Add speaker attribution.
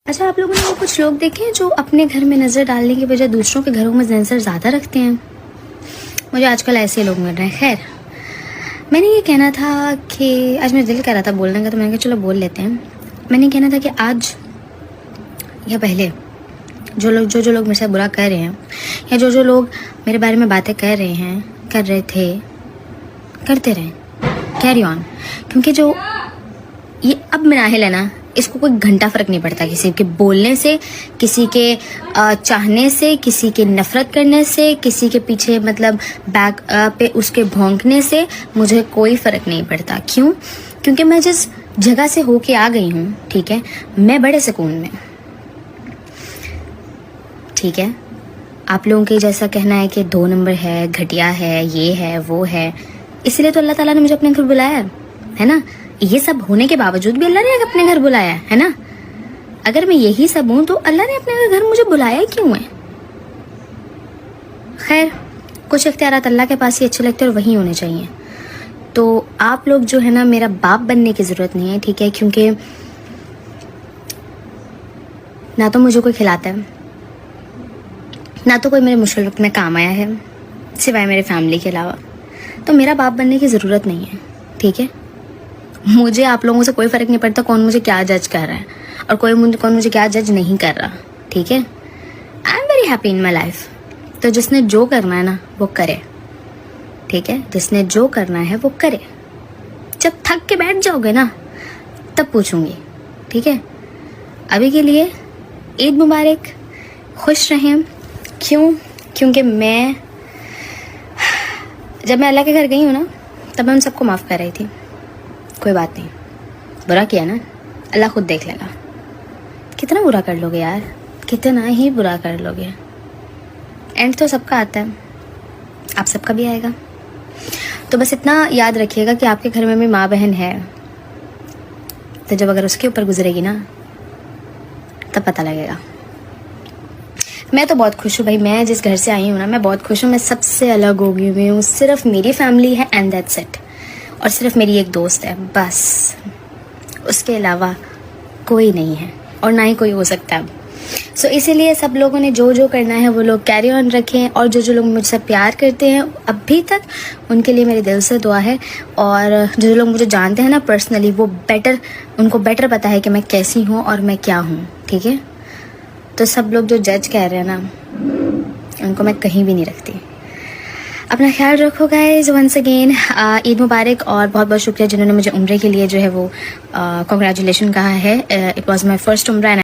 Speaker 1: अच्छा, आप लोगों ने वो कुछ लोग देखे हैं जो अपने घर में नज़र डालने की बजाय दूसरों के घरों में नज़र ज़्यादा रखते हैं। मुझे आजकल ऐसे लोग मिल रहे हैं। खैर, मैंने ये कहना था कि आज मेरा दिल कर रहा था बोलने का, तो मैंने कहा चलो बोल लेते हैं। मैंने कहना था कि आज या पहले जो लोग मेरे साथ बुरा कर रहे हैं, या जो लोग मेरे बारे में बातें कर रहे हैं, कर रहे थे, करते रहें, कैरी ऑन। क्योंकि जो ये अब मनाहिल है ना, इसको कोई घंटा फ़र्क नहीं पड़ता। किसी के बोलने से, किसी के चाहने से, किसी के नफ़रत करने से, किसी के पीछे मतलब बैक पे उसके भौंकने से मुझे कोई फ़र्क नहीं पड़ता। क्यों? क्योंकि मैं जिस जगह से होके आ गई हूँ, ठीक है, मैं बड़े सुकून में, ठीक है। आप लोगों के जैसा कहना है कि 2 नंबर है, घटिया है, ये है, वो है, इसलिए तो अल्लाह ताला ने मुझे अपने घर बुलाया है ना। ये सब होने के बावजूद भी अल्लाह ने अपने घर बुलाया है ना। अगर मैं यही सब हूं तो अल्लाह ने अपने घर मुझे बुलाया क्यों है? खैर, कुछ इख्तियारात अल्लाह के पास ही अच्छे लगते हैं और वही होने चाहिए। तो आप लोग जो है ना, मेरा बाप बनने की ज़रूरत नहीं है, ठीक है, क्योंकि ना तो मुझे कोई खिलाता है, ना तो कोई मेरे मुश्किल वक्त में काम आया है सिवाय मेरे फैमिली के अलावा। तो मेरा बाप बनने की ज़रूरत नहीं है, ठीक है। मुझे आप लोगों से कोई फ़र्क नहीं पड़ता कौन मुझे क्या जज कर रहा है और कौन मुझे क्या जज नहीं कर रहा, ठीक है। I am very happy in my life. तो जिसने जो करना है ना वो करे, ठीक है। जिसने जो करना है वो करे। जब थक के बैठ जाओगे ना तब पूछूंगी, ठीक है। अभी के लिए ईद मुबारक, खुश रहें। क्यों? क्योंकि जब मैं अल्लाह के घर गई हूँ ना, तब मैं उन सबको माफ़ कर रही थी। कोई बात नहीं, बुरा किया ना, अल्लाह खुद देख लेगा। कितना बुरा कर लोगे यार, कितना ही बुरा कर लोगे। एंड तो सबका आता है, आप सबका भी आएगा। तो बस इतना याद रखिएगा कि आपके घर में भी माँ बहन है, तो जब अगर उसके ऊपर गुजरेगी ना तब पता लगेगा। मैं तो बहुत खुश हूँ भाई, मैं जिस घर से आई हूँ ना, मैं बहुत खुश हूँ। मैं सबसे अलग हो गई हुई हूँ, सिर्फ मेरी फैमिली है एंड दैट्स इट। और सिर्फ मेरी एक दोस्त है बस, उसके अलावा कोई नहीं है और ना ही कोई हो सकता है। सो इसीलिए सब लोगों ने जो करना है वो लोग कैरी ऑन रखें। और जो लोग मुझसे प्यार करते हैं अभी तक, उनके लिए मेरे दिल से दुआ है। और जो लोग मुझे जानते हैं ना पर्सनली, वो उनको बेटर पता है कि मैं कैसी हूँ और मैं क्या हूँ, ठीक है। तो सब लोग जो जज कह रहे हैं ना, उनको मैं कहीं भी नहीं रखती। अपना ख्याल रखो गाइस। वंस अगेन ईद मुबारक और बहुत बहुत शुक्रिया जिन्होंने मुझे उम्रे के लिए जो है वो कॉन्ग्रेचुलेशन कहा है। इट वाज माय फर्स्ट उम्रा।